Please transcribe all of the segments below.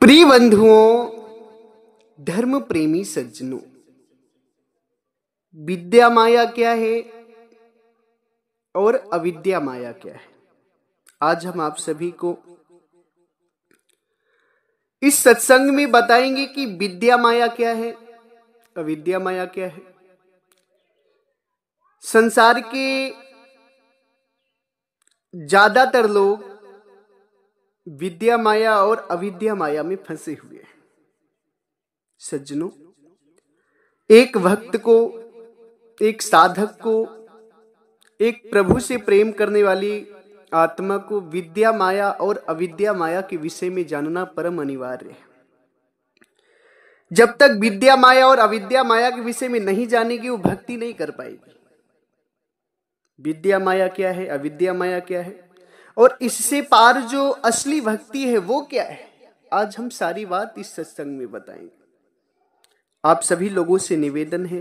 प्रिय बंधुओं, धर्म प्रेमी सज्जनों, विद्या माया क्या है और अविद्या माया क्या है। आज हम आप सभी को इस सत्संग में बताएंगे कि विद्या माया क्या है, अविद्या माया क्या है। संसार के ज्यादातर लोग विद्या माया और अविद्या माया में फंसे हुए हैं। सज्जनों, एक भक्त को, एक साधक को, एक प्रभु से प्रेम करने वाली आत्मा को विद्या माया और अविद्या माया के विषय में जानना परम अनिवार्य है। जब तक विद्या माया और अविद्या माया के विषय में नहीं जानेगी, वो भक्ति नहीं कर पाएगी। विद्या माया क्या है, अविद्या माया क्या है और इससे पार जो असली भक्ति है वो क्या है, आज हम सारी बात इस सत्संग में बताएंगे। आप सभी लोगों से निवेदन है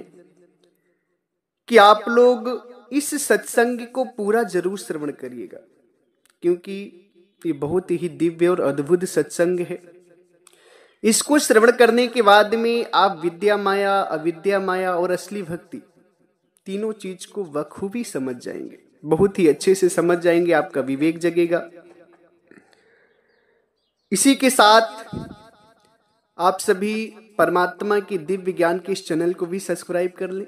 कि आप लोग इस सत्संग को पूरा जरूर श्रवण करिएगा, क्योंकि ये बहुत ही दिव्य और अद्भुत सत्संग है। इसको श्रवण करने के बाद में आप विद्या माया, अविद्या माया और असली भक्ति तीनों चीज को बखूबी समझ जाएंगे, बहुत ही अच्छे से समझ जाएंगे, आपका विवेक जगेगा। इसी के साथ आप सभी परमात्मा के दिव्य ज्ञान के इस चैनल को भी सब्सक्राइब कर लें,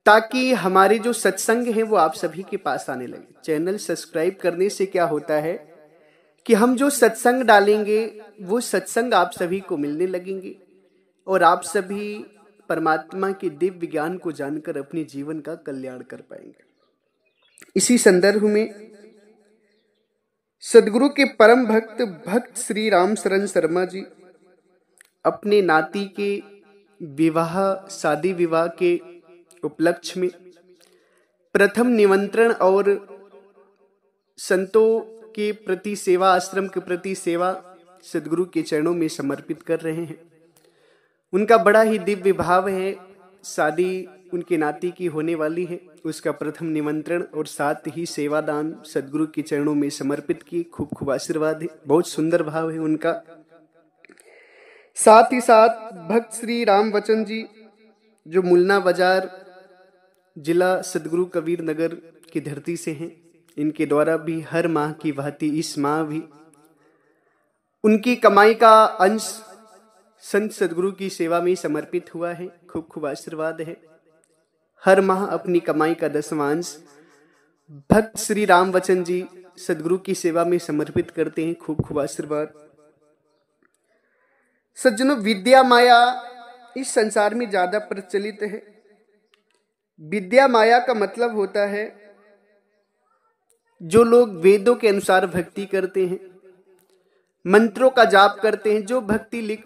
ताकि हमारे जो सत्संग है वो आप सभी के पास आने लगे। चैनल सब्सक्राइब करने से क्या होता है कि हम जो सत्संग डालेंगे वो सत्संग आप सभी को मिलने लगेंगे और आप सभी परमात्मा के दिव्य ज्ञान को जानकर अपने जीवन का कल्याण कर पाएंगे। इसी संदर्भ में सदगुरु के परम भक्त श्री राम शरण शर्मा जी अपने नाती के विवाह, शादी विवाह के उपलक्ष्य में प्रथम निमंत्रण और संतों के प्रति सेवा, आश्रम के प्रति सेवा सदगुरु के चरणों में समर्पित कर रहे हैं। उनका बड़ा ही दिव्य भाव है। शादी उनके नाती की होने वाली है, उसका प्रथम निमंत्रण और साथ ही सेवादान सदगुरु के चरणों में समर्पित किए। खूब खूब आशीर्वाद है, बहुत सुंदर भाव है उनका। साथ ही साथ भक्त श्री राम वचन जी जो मुलना बाजार जिला सदगुरु कबीर नगर की धरती से हैं, इनके द्वारा भी हर माह की भांति इस माह भी उनकी कमाई का अंश संत सदगुरु की सेवा में समर्पित हुआ है। खूब खूब आशीर्वाद है। हर माह अपनी कमाई का 10वां अंश भक्त श्री राम वचन जी सदगुरु की सेवा में समर्पित करते हैं। खूब खूब आशीर्वाद। सज्जनों, विद्या माया इस संसार में ज्यादा प्रचलित है। विद्या माया का मतलब होता है जो लोग वेदों के अनुसार भक्ति करते हैं, मंत्रों का जाप करते हैं, जो भक्ति लिख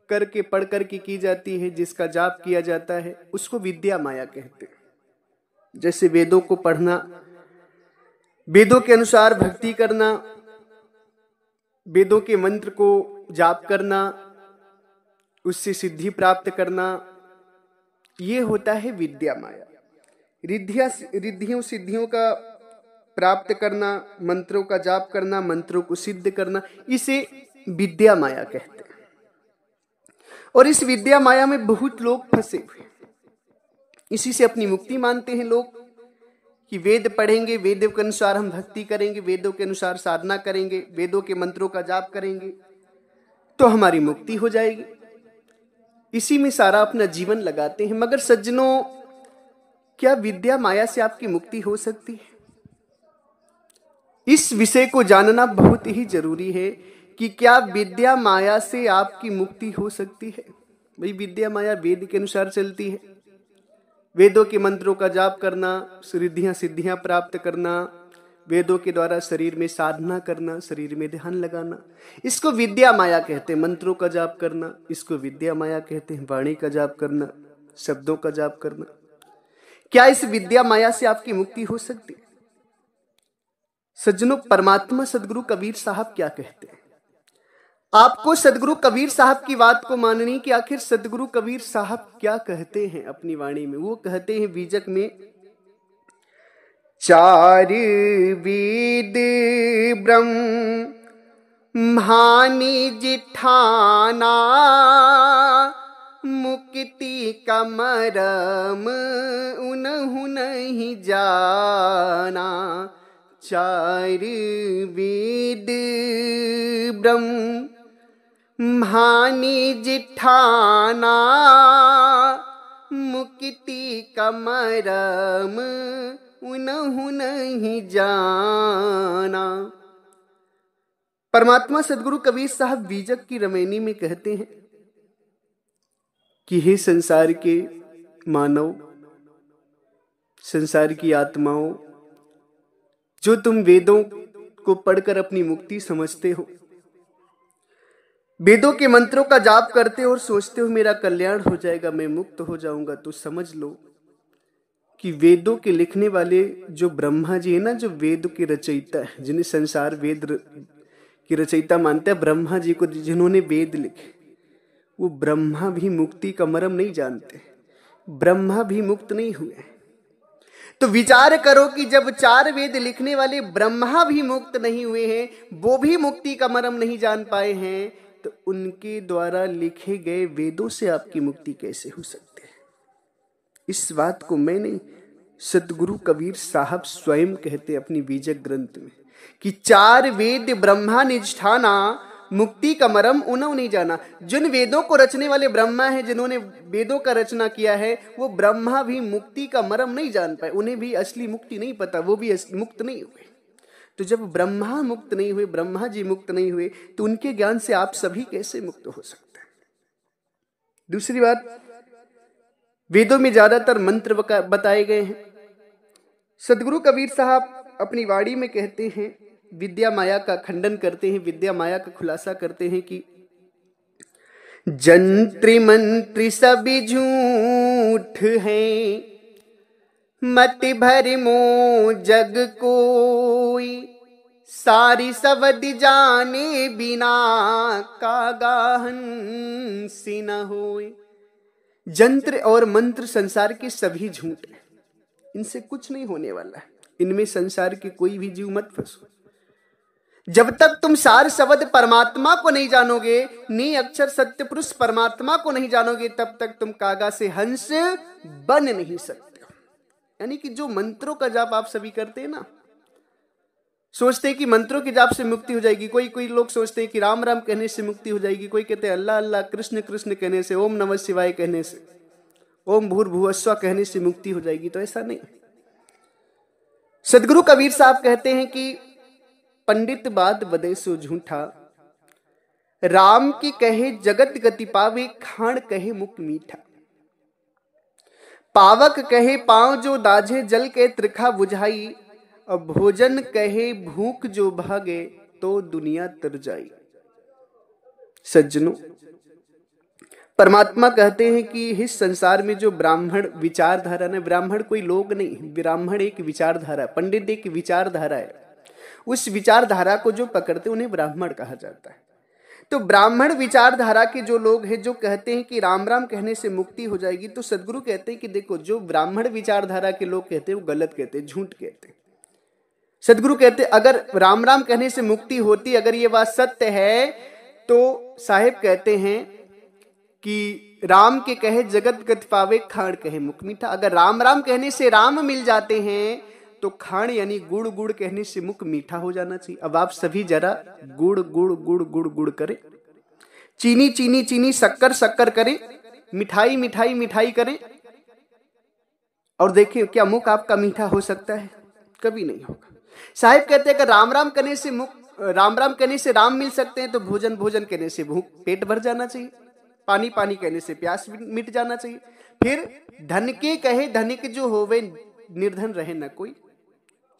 करके पढ़ करके की जाती है, जिसका जाप किया जाता है, उसको विद्या माया कहते हैं। जैसे वेदों को पढ़ना, वेदों के अनुसार भक्ति करना, वेदों के मंत्र को जाप करना, उससे सिद्धि प्राप्त करना, ये होता है विद्या माया। रिद्धियों सिद्धियों का प्राप्त करना, मंत्रों का जाप करना, मंत्रों को सिद्ध करना, इसे विद्या माया कहते हैं। और इस विद्या माया में बहुत लोग फंसे हुए, इसी से अपनी मुक्ति मानते हैं लोग कि वेद पढ़ेंगे, वेदों के अनुसार हम भक्ति करेंगे, वेदों के अनुसार साधना करेंगे, वेदों के मंत्रों का जाप करेंगे तो हमारी मुक्ति हो जाएगी। इसी में सारा अपना जीवन लगाते हैं। मगर सज्जनों, क्या विद्या माया से आपकी मुक्ति हो सकती है? इस विषय को जानना बहुत ही जरूरी है कि क्या विद्या माया से आपकी मुक्ति हो सकती है। भाई, विद्या माया वेद के अनुसार चलती है। वेदों के मंत्रों का जाप करना, रिद्धियां सिद्धियां प्राप्त करना, वेदों के द्वारा शरीर में साधना करना, शरीर में ध्यान लगाना, इसको विद्या माया कहते हैं। मंत्रों का जाप करना, इसको विद्या माया कहते हैं। वाणी का जाप करना, शब्दों का जाप करना, क्या इस विद्या माया से आपकी मुक्ति हो सकती है? सज्जनों, परमात्मा सदगुरु कबीर साहब क्या कहते हैं? आपको सदगुरु कबीर साहब की बात को माननी कि आखिर सदगुरु कबीर साहब क्या कहते हैं अपनी वाणी में। वो कहते हैं बीजक में, चार वेद ब्रह्म म्हानी जिठाना मुक्ति का मरम उनहु नहीं जाना। चार वेद ब्रह्म म्हानी जिठाना मुक्ति का मरम उनहु नहीं जाना। परमात्मा सदगुरु कबीर साहब बीजक की रमैनी में कहते हैं कि हे संसार के मानव, संसार की आत्माओं, जो तुम वेदों को पढ़कर अपनी मुक्ति समझते हो, वेदों के मंत्रों का जाप करते हो और सोचते हो मेरा कल्याण हो जाएगा, मैं मुक्त हो जाऊंगा, तो समझ लो कि वेदों के लिखने वाले जो ब्रह्मा जी है ना, जो वेद के रचयिता है, जिन्हें संसार वेद की रचयिता मानते हैं, ब्रह्मा जी को जिन्होंने वेद लिखे, वो ब्रह्मा भी मुक्ति का मर्म नहीं जानते, ब्रह्मा भी मुक्त नहीं हुए। तो विचार करो कि जब चार वेद लिखने वाले ब्रह्मा भी मुक्त नहीं हुए हैं, वो भी मुक्ति का मर्म नहीं जान पाए हैं, तो उनके द्वारा लिखे गए वेदों से आपकी मुक्ति कैसे हो सकती है? इस बात को मैं नहीं, सदगुरु कबीर साहब स्वयं कहते अपनी बीजक ग्रंथ में कि चार वेद ब्रह्मा निष्ठाना मुक्ति का मरम उन्हों नहीं जाना। जिन वेदों को रचने वाले ब्रह्मा है, जिन्होंने वेदों का रचना किया है, वो ब्रह्मा भी मुक्ति का मरम नहीं जान पाए, उन्हें भी असली मुक्ति नहीं पता, वो भी मुक्त नहीं हुए। तो जब ब्रह्मा मुक्त नहीं हुए, ब्रह्मा जी मुक्त नहीं हुए, तो उनके ज्ञान से आप सभी कैसे मुक्त हो सकते हैं? दूसरी बात, वेदों में ज्यादातर मंत्र बताए गए हैं। सदगुरु कबीर साहब अपनी वाणी में कहते हैं, विद्या माया का खंडन करते हैं, विद्या माया का खुलासा करते हैं कि जंत्री मंत्री सभी झूठ हैं, मति भरमो जग कोई, सारी सवद जाने बिना कागा हंसी न होए। जंत्र और मंत्र संसार के सभी झूठ हैं, इनसे कुछ नहीं होने वाला है, इनमें संसार के कोई भी जीव मत फंसो। जब तक तुम सार शब्द परमात्मा को नहीं जानोगे, नी अक्षर सत्य पुरुष परमात्मा को नहीं जानोगे, तब तक तुम कागा से हंस बन नहीं सकते हो। यानी कि जो मंत्रों का जाप आप सभी करते हैं ना, सोचते हैं कि मंत्रों के जाप से मुक्ति हो जाएगी। कोई लोग सोचते हैं कि राम राम कहने से मुक्ति हो जाएगी, कोई कहते हैं अल्लाह अल्लाह, कृष्ण कृष्ण कहने से, ओम नमः शिवाय कहने से, ओम भूर्भुवस्सुः कहने से मुक्ति हो जाएगी। तो ऐसा नहीं। सदगुरु कबीर साहब कहते हैं कि पंडित बात बदे सो झूठा, राम की कहे जगत गति पावे, खाण कहे मुख मीठा। पावक कहे पांव जो दाझे, जल के त्रिखा बुझाई, और भोजन कहे भूख जो भागे, तो दुनिया तर जाई। सज्जनों, परमात्मा कहते हैं कि इस संसार में जो ब्राह्मण विचारधारा है, ब्राह्मण कोई लोग नहीं, ब्राह्मण एक विचारधारा, पंडित एक विचारधारा है। उस विचारधारा को जो पकड़ते उन्हें ब्राह्मण कहा जाता है। तो ब्राह्मण विचारधारा के जो लोग हैं, जो कहते हैं कि राम राम कहने से मुक्ति हो जाएगी, तो सदगुरु कहते हैं कि देखो, जो ब्राह्मण विचारधारा के लोग कहते हैं वो गलत कहते हैं, झूठ कहते हैं। सदगुरु कहते अगर राम राम कहने से मुक्ति होती, अगर ये बात सत्य है, तो साहेब कहते हैं कि राम के कहे जगत गति पावे, खाण कहे मुख मीठा। अगर राम राम कहने से राम मिल जाते हैं, तो खाण यानी गुड़ गुड़ कहने से मुख मीठा हो जाना चाहिए। अब आप सभी जरा गुड़ गुड़ गुड़ गुड़ गुड़ करें, चीनी चीनी चीनी, शक्कर शक्कर करें, मिठाई मिठाई मिठाई करें, और देखिए क्या मुख आपका मीठा हो सकता है? कभी नहीं होगा। साहिब कहते हैं कि राम राम कहने से राम राम कहने से राम मिल सकते हैं, तो भोजन भोजन कहने से भूख पेट भर जाना चाहिए, पानी पानी कहने से प्यास मिट जाना चाहिए। फिर धन के कहे धनिक जो होवे, निर्धन रहे न कोई।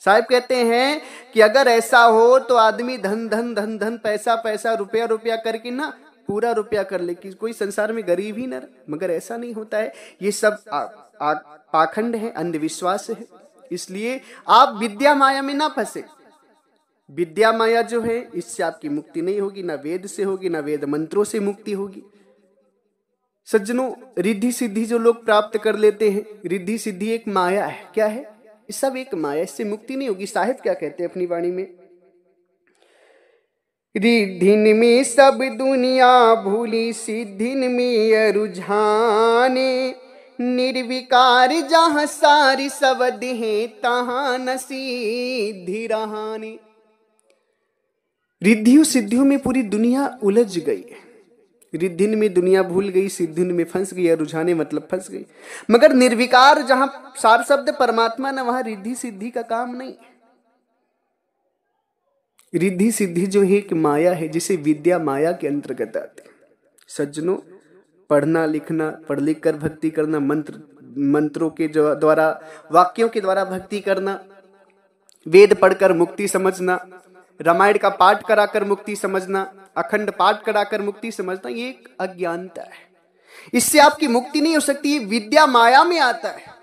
साहिब कहते हैं कि अगर ऐसा हो तो आदमी धन धन धन धन, पैसा पैसा, रुपया रुपया करके ना पूरा रुपया कर ले, कि कोई संसार में गरीब ही न रहे। मगर ऐसा नहीं होता है, ये सब पाखंड है, अंधविश्वास है। इसलिए आप विद्या माया में ना फंसे। विद्या माया जो है, इससे आपकी मुक्ति नहीं होगी, ना वेद से होगी, ना वेद मंत्रों से मुक्ति होगी। सज्जनों, रिद्धि सिद्धि जो लोग प्राप्त कर लेते हैं, रिद्धि सिद्धि एक माया है। क्या है? ये सब एक माया, इससे मुक्ति नहीं होगी। साहिब क्या कहते हैं अपनी वाणी में? रिद्धिन में सब दुनिया भूली, सिद्धिन में रुझाने, निर्विकार जहाँ सारी शब्द है तहाँ न सिद्धि रहाने। रिद्धियों सिद्धियों में पूरी दुनिया उलझ गई। रिद्धिन में दुनिया भूल गई, सिद्धिन में फंस गई, रुझाने मतलब फंस गई। मगर निर्विकार जहां सार शब्द परमात्मा न, वहां रिद्धि सिद्धि का काम नहीं। रिद्धि सिद्धि जो है एक माया है, जिसे विद्या माया के अंतर्गत आती है। सज्जनों, पढ़ना लिखना, पढ़ लिख कर भक्ति करना, मंत्रों के द्वारा, वाक्यों के द्वारा भक्ति करना, वेद पढ़कर मुक्ति समझना, रामायण का पाठ कराकर मुक्ति समझना, अखंड पाठ कराकर मुक्ति समझना, ये एक अज्ञानता है। इससे आपकी मुक्ति नहीं हो सकती। ये विद्या माया में आता है।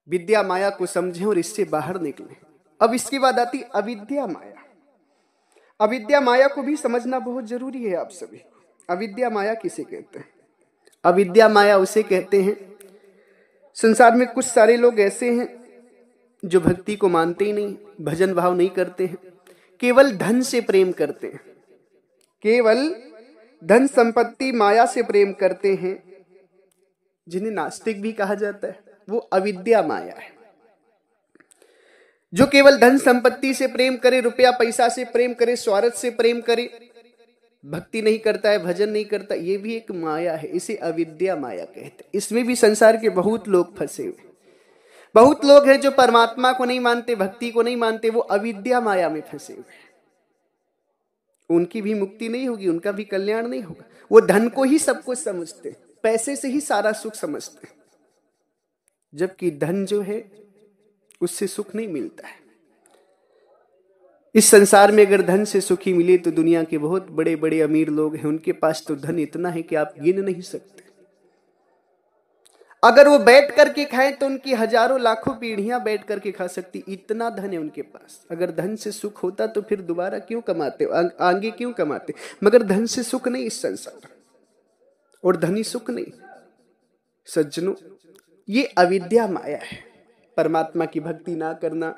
विद्या माया को समझें और इससे बाहर निकलें। अब इसके बाद आती अविद्या माया। अविद्या माया को भी समझना बहुत जरूरी है आप सभी को। अविद्या माया किसे कहते हैं? अविद्या माया उसे कहते हैं, संसार में कुछ सारे लोग ऐसे हैं जो भक्ति को मानते ही नहीं, भजन भाव नहीं करते हैं, केवल धन से प्रेम करते हैं, केवल धन संपत्ति माया से प्रेम करते हैं, जिन्हें नास्तिक भी कहा जाता है। वो अविद्या माया है। जो केवल धन संपत्ति से प्रेम करे, रुपया पैसा से प्रेम करे, स्वार्थ से प्रेम करे, भक्ति नहीं करता है, भजन नहीं करता, ये भी एक माया है। इसे अविद्या माया कहते हैं। इसमें भी संसार के बहुत लोग फंसे हुए। बहुत लोग हैं जो परमात्मा को नहीं मानते, भक्ति को नहीं मानते, वो अविद्या माया में फंसे हुए हैं। उनकी भी मुक्ति नहीं होगी, उनका भी कल्याण नहीं होगा। वो धन को ही सब कुछ समझते, पैसे से ही सारा सुख समझते, जबकि धन जो है उससे सुख नहीं मिलता है। इस संसार में अगर धन से सुखी मिले तो दुनिया के बहुत बड़े बड़े अमीर लोग हैं, उनके पास तो धन इतना है कि आप गिन नहीं सकते। अगर वो बैठ करके खाएं तो उनकी हजारों लाखों पीढ़ियां बैठ करके खा सकती, इतना धन है उनके पास। अगर धन से सुख होता तो फिर दोबारा क्यों कमाते, आगे क्यों कमाते? मगर धन से सुख नहीं इस संसार, और धनी सुख नहीं। सज्जनों, ये अविद्या माया है। परमात्मा की भक्ति ना करना,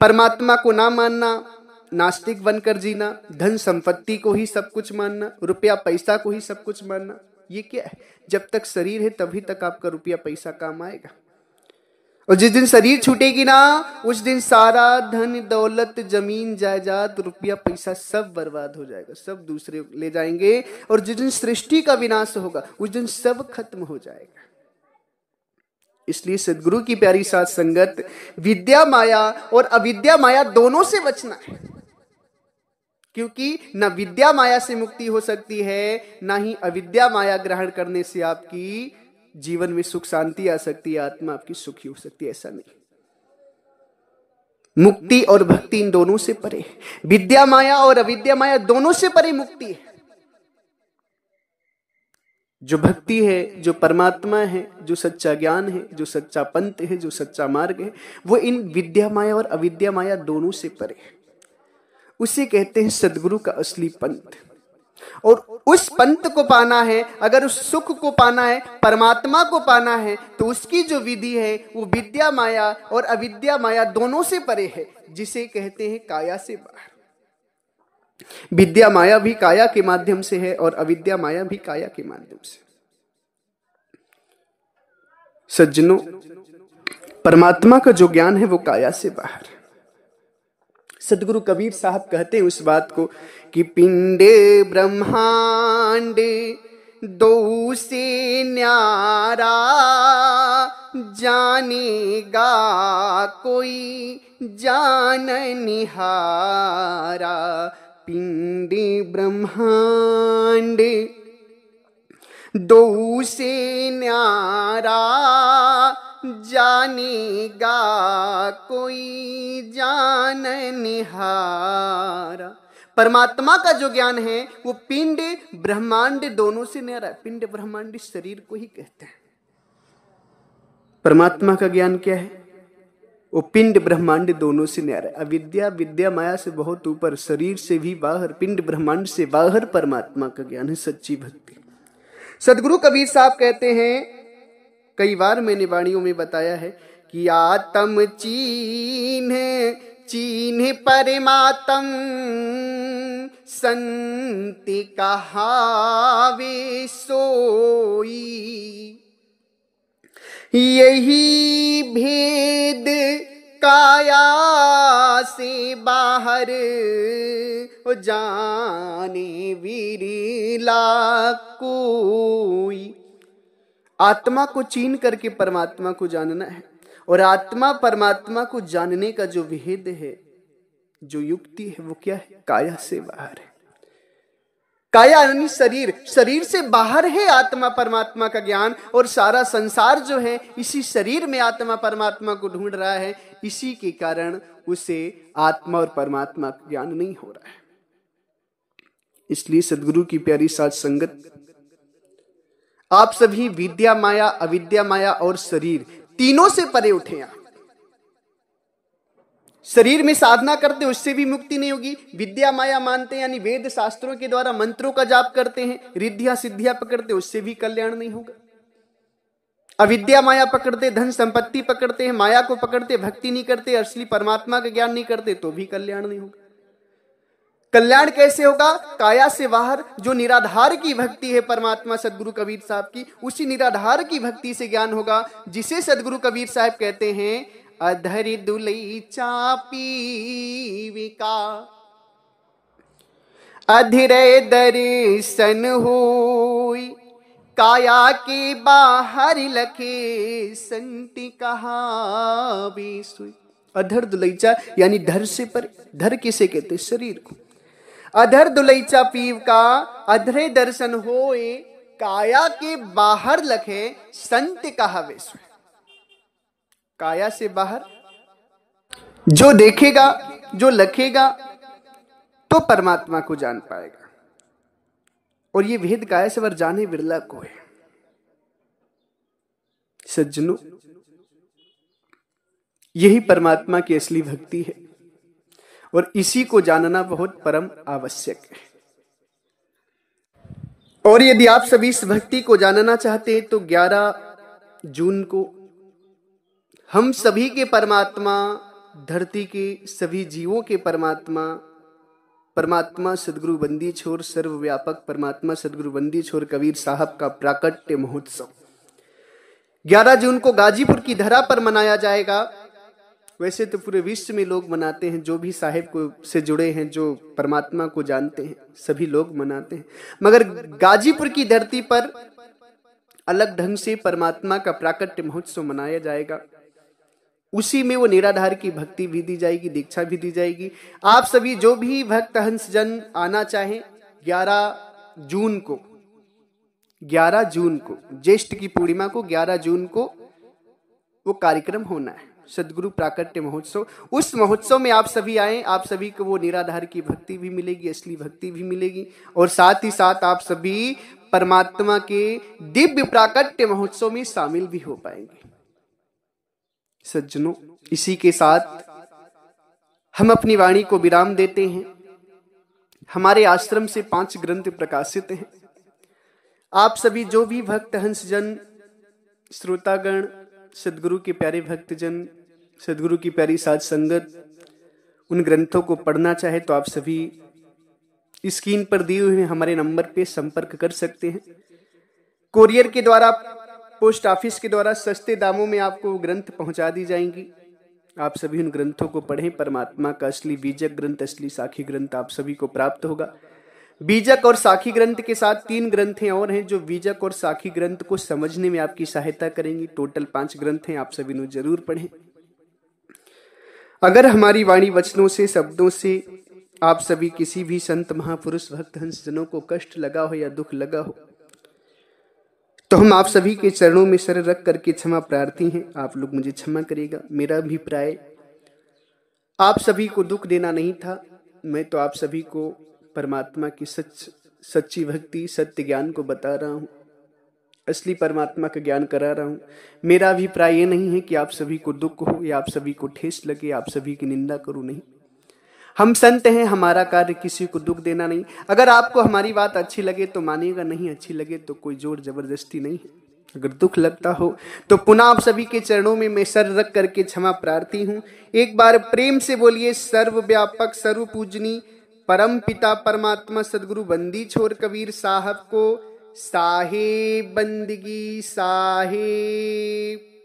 परमात्मा को ना मानना, नास्तिक बनकर जीना, धन संपत्ति को ही सब कुछ मानना, रुपया पैसा को ही सब कुछ मानना, ये क्या है? जब तक शरीर है तभी तक आपका रुपया पैसा काम आएगा, और जिस दिन शरीर छूटेगी ना, उस दिन सारा धन दौलत जमीन जायदाद रुपया पैसा सब बर्बाद हो जाएगा, सब दूसरे ले जाएंगे। और जिस दिन सृष्टि का विनाश होगा उस दिन सब खत्म हो जाएगा। इसलिए सद्गुरु की प्यारी साथ संगत, विद्या माया और अविद्या माया दोनों से बचना है। क्योंकि ना विद्या माया से मुक्ति हो सकती है, ना ही अविद्या माया ग्रहण करने से आपकी जीवन में सुख शांति आ सकती है, आत्मा आपकी सुखी हो सकती है। ऐसा नहीं। मुक्ति और भक्ति इन दोनों से परे, विद्या माया और अविद्या माया दोनों से परे मुक्ति है। जो भक्ति है, जो परमात्मा है, जो सच्चा ज्ञान है, जो सच्चा पंथ है, जो सच्चा मार्ग है, वो इन विद्या माया और अविद्या माया दोनों से परे है। उसे कहते हैं सद्गुरु का असली पंथ। और उस पंथ को पाना है, अगर उस सुख को पाना है, परमात्मा को पाना है, तो उसकी जो विधि है वो विद्या माया और अविद्या माया दोनों से परे है, जिसे कहते हैं काया से बाहर। विद्या माया भी काया के माध्यम से है और अविद्या माया भी काया के माध्यम से। सज्जनों, परमात्मा का जो ज्ञान है वो काया से बाहर है। सदगुरु कबीर साहब कहते हैं उस बात को कि पिंडे ब्रह्मांड दो से न्यारा, जानेगा कोई जान निहारा। पिंडे ब्रह्मांड दो से न्यारा, जानेगा कोई जान निहारा। परमात्मा का जो ज्ञान है वो पिंड ब्रह्मांड दोनों से न्यारा है। पिंड ब्रह्मांड शरीर को ही कहते हैं। परमात्मा का ज्ञान क्या है? वो पिंड ब्रह्मांड दोनों से न्यारा है। अविद्या विद्या माया से बहुत ऊपर, शरीर से भी बाहर, पिंड ब्रह्मांड से बाहर परमात्मा का ज्ञान है, सच्ची भक्ति। सदगुरु कबीर साहब कहते हैं, कई बार मैंने वाणियों में बताया है कि आत्म चीन्ह चीन्ह परमात्म संति कहावे सोई। यही भेद काया से बाहर जाने विरला कोई। आत्मा को चीन करके परमात्मा को जानना है, और आत्मा परमात्मा को जानने का जो भेद है, जो युक्ति है, वो क्या है? काया से बाहर है। काया यानी शरीर, शरीर से बाहर है आत्मा परमात्मा का ज्ञान, और सारा संसार जो है इसी शरीर में आत्मा परमात्मा को ढूंढ रहा है। इसी के कारण उसे आत्मा और परमात्मा का ज्ञान नहीं हो रहा है। इसलिए सद्गुरु की प्यारी साथ संगत, आप सभी विद्या माया, अविद्या माया और शरीर तीनों से परे उठे। आप शरीर में साधना करते, उससे भी मुक्ति नहीं होगी। विद्या माया मानते हैं, यानी वेद शास्त्रों के द्वारा मंत्रों का जाप करते हैं, रिद्धियां सिद्धियां पकड़ते, उससे भी कल्याण नहीं होगा। अविद्या माया पकड़ते, धन संपत्ति पकड़ते हैं, माया को पकड़ते, भक्ति नहीं करते, असली परमात्मा का ज्ञान नहीं करते, तो भी कल्याण नहीं होगा। कल्याण कैसे होगा? काया से बाहर जो निराधार की भक्ति है परमात्मा सदगुरु कबीर साहब की, उसी निराधार की भक्ति से ज्ञान होगा, जिसे सदगुरु कबीर साहब कहते हैं अधर दुलई चापीविका अधीरे दर्शन होई। काया के बाहर लखे संति कहावे सोई। अधर दुलैचा यानी धर से पर, धर किसे कहते? शरीर को। अधर दुलैचा पीव का अधरे दर्शन होए, काया के बाहर लखे संत कहावे सोई। काया से बाहर जो देखेगा, जो लखेगा, तो परमात्मा को जान पाएगा। और ये भेद काया से बाहर जाने बिरला को है। सज्जनों, यही परमात्मा की असली भक्ति है, और इसी को जानना बहुत परम आवश्यक है। और यदि आप सभी इस भक्ति को जानना चाहते हैं तो 11 जून को हम सभी के परमात्मा, धरती के सभी जीवों के परमात्मा, परमात्मा सदगुरु बंदी छोर सर्वव्यापक परमात्मा सदगुरु बंदी छोर कबीर साहब का प्राकट्य महोत्सव 11 जून को गाजीपुर की धरा पर मनाया जाएगा। वैसे तो पूरे विश्व में लोग मनाते हैं, जो भी साहिब को से जुड़े हैं, जो परमात्मा को जानते हैं, सभी लोग मनाते हैं, मगर गाजीपुर की धरती पर अलग ढंग से परमात्मा का प्राकट्य महोत्सव मनाया जाएगा। उसी में वो निराधार की भक्ति भी दी जाएगी, दीक्षा भी दी जाएगी। आप सभी जो भी भक्त हंस जन आना चाहें, 11 जून को ज्येष्ठ की पूर्णिमा को 11 जून को वो कार्यक्रम होना है, सदगुरु प्राकट्य महोत्सव। उस महोत्सव में आप सभी आए, आप सभी को वो निराधार की भक्ति भी मिलेगी, असली भक्ति भी मिलेगी, और साथ ही साथ आप सभी परमात्मा के दिव्य प्राकट्य महोत्सव में शामिल भी हो पाएंगे। सज्जनों, इसी के साथ हम अपनी वाणी को विराम देते हैं। हमारे आश्रम से 5 ग्रंथ प्रकाशित हैं। आप सभी जो भी भक्त हंसजन, श्रोतागण, सदगुरु के प्यारे भक्तजन, सदगुरु की प्यारी साध संगत उन ग्रंथों को पढ़ना चाहे तो आप सभी स्क्रीन पर दिए हुए हमारे नंबर पे संपर्क कर सकते हैं। कोरियर के द्वारा, पोस्ट ऑफिस के द्वारा सस्ते दामों में आपको ग्रंथ पहुंचा दी जाएंगी। आप सभी उन ग्रंथों को पढ़ें। परमात्मा का असली बीजक ग्रंथ, असली साखी ग्रंथ आप सभी को प्राप्त होगा। बीजक और साखी ग्रंथ के साथ 3 ग्रंथें और हैं जो बीजक और साखी ग्रंथ को समझने में आपकी सहायता करेंगी। टोटल 5 ग्रंथ हैं, आप सभी ने जरूर पढ़ें। अगर हमारी वाणी वचनों से, शब्दों से आप सभी किसी भी संत महापुरुष भक्त हंस जनों को कष्ट लगा हो या दुख लगा हो तो हम आप सभी के चरणों में सर रख करके क्षमा प्रार्थी हैं। आप लोग मुझे क्षमा करिएगा। मेरा अभिप्राय आप सभी को दुख देना नहीं था। मैं तो आप सभी को परमात्मा की सच्ची भक्ति, सत्य ज्ञान को बता रहा हूँ, असली परमात्मा का ज्ञान करा रहा हूँ। मेरा अभिप्राय ये नहीं है कि आप सभी को दुख हो या आप सभी को ठेस लगे, आप सभी की निंदा करूँ, नहीं। हम संत हैं, हमारा कार्य किसी को दुख देना नहीं। अगर आपको हमारी बात अच्छी लगे तो मानिएगा, नहीं अच्छी लगे तो कोई जोर जबरदस्ती नहीं है। अगर दुख लगता हो तो पुनः आप सभी के चरणों में मैं सर रख करके क्षमा प्रार्थी हूं। एक बार प्रेम से बोलिए, सर्वव्यापक सर्व पूजनी परम पिता परमात्मा सदगुरु बंदी छोर कबीर साहब को साहेब बंदगी साहेब।